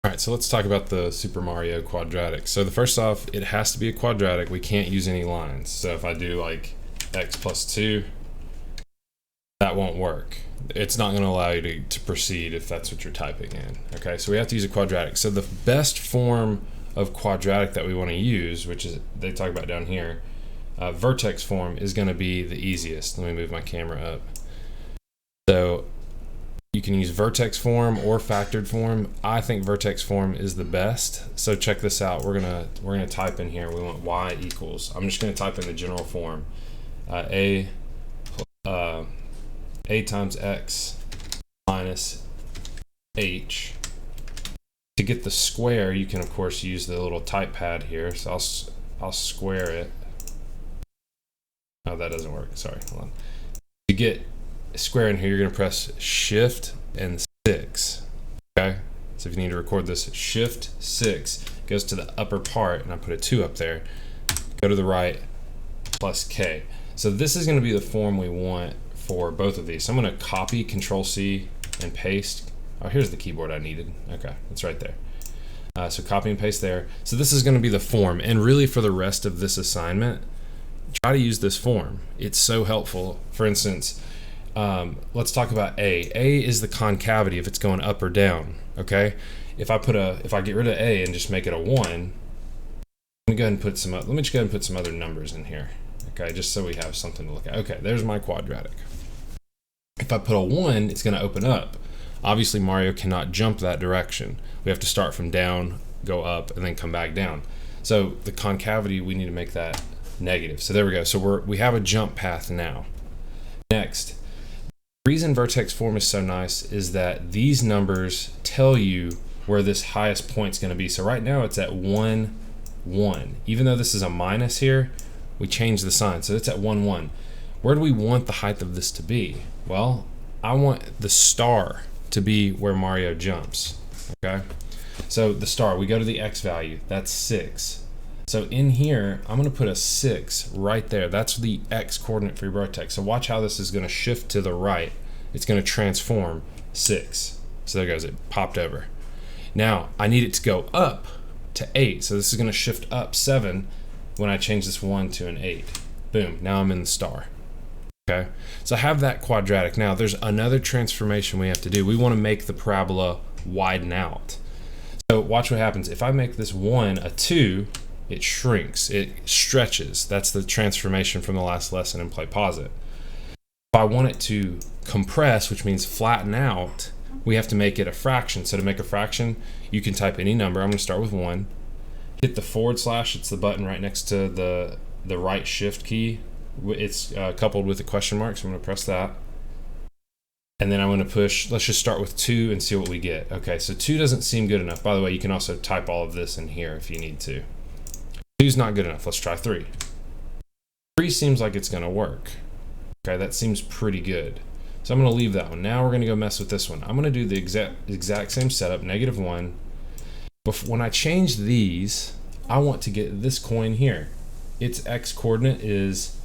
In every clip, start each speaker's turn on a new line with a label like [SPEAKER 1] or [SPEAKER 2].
[SPEAKER 1] All right, so let's talk about the Super Mario Quadratic. So the first off, it has to be a quadratic. We can't use any lines. So if I do like x plus 2, that won't work. It's not going to allow you to proceed if that's what you're typing in. Okay, so we have to use a quadratic. So the best form of quadratic that we want to use, which is they talk about down here, vertex form is going to be the easiest. Let me move my camera up. So you can use vertex form or factored form. I think vertex form is the best. So check this out. We're gonna type in here. We want y equals. I'm just gonna type in the general form. A times x minus h. To get the square, you can of course use the little type pad here. So I'll square it. Oh, that doesn't work. Sorry. Hold on. To get square in here, you're going to press shift and 6. Okay, so if you need to record this, shift 6 goes to the upper part, and I put a 2 up there. Go to the right, plus K. So this is going to be the form we want for both of these. So I'm going to copy, Control C, and paste. Oh, here's the keyboard I needed. Okay, it's right there. So copy and paste there. So this is going to be the form, and really for the rest of this assignment, try to use this form. It's so helpful. For instance, let's talk about A. A is the concavity if it's going up or down. Okay, if I get rid of A and just make it a 1, let me go ahead and put some other numbers in here. Okay, just so we have something to look at. Okay, there's my quadratic. If I put a 1, it's going to open up. Obviously, Mario cannot jump that direction. We have to start from down, go up, and then come back down. So the concavity, we need to make that negative. So there we go. So we have a jump path now. Next, the reason vertex form is so nice is that these numbers tell you where this highest point is going to be. So right now it's at 1, 1. Even though this is a minus here, we change the sign. So it's at 1, 1. Where do we want the height of this to be? Well, I want the star to be where Mario jumps. Okay, so the star, we go to the x value, that's 6. So in here, I'm going to put a 6 right there. That's the x coordinate for your vertex. So watch how this is going to shift to the right. It's going to transform 6. So there goes, it popped over. Now I need it to go up to 8. So this is going to shift up 7 when I change this 1 to an 8. Boom, now I'm in the star. Okay, so I have that quadratic. Now there's another transformation we have to do. We want to make the parabola widen out. So watch what happens. If I make this 1 a 2, it shrinks, it stretches. That's the transformation from the last lesson in Play Pause It. If I want it to compress, which means flatten out, we have to make it a fraction. So to make a fraction, you can type any number. I'm going to start with 1. Hit the /, it's the button right next to the right shift key. It's coupled with a question mark, so I'm going to press that. And then I'm going to push, let's just start with 2 and see what we get. Okay, so 2 doesn't seem good enough. By the way, you can also type all of this in here if you need to. 2's not good enough. Let's try 3. 3 seems like it's going to work. Okay, that seems pretty good. So I'm going to leave that one. Now we're going to go mess with this one. I'm going to do the exact same setup, -1. But when I change these, I want to get this coin here. Its x coordinate is,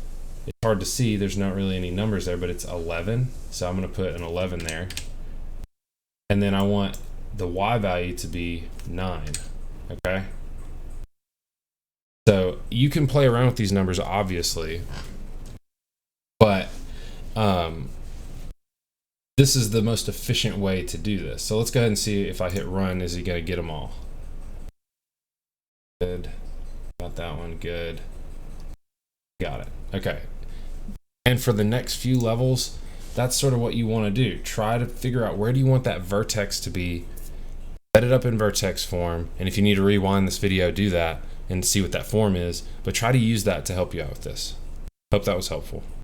[SPEAKER 1] it's hard to see, there's not really any numbers there, but it's 11. So I'm going to put an 11 there. And then I want the y value to be 9. Okay? So you can play around with these numbers, obviously, but this is the most efficient way to do this. So let's go ahead and see if I hit run, is he going to get them all? Good. Got that one. Good. Got it. Okay. And for the next few levels, that's sort of what you want to do. Try to figure out where do you want that vertex to be. Set it up in vertex form. And if you need to rewind this video, do that and see what that form is. But try to use that to help you out with this. Hope that was helpful.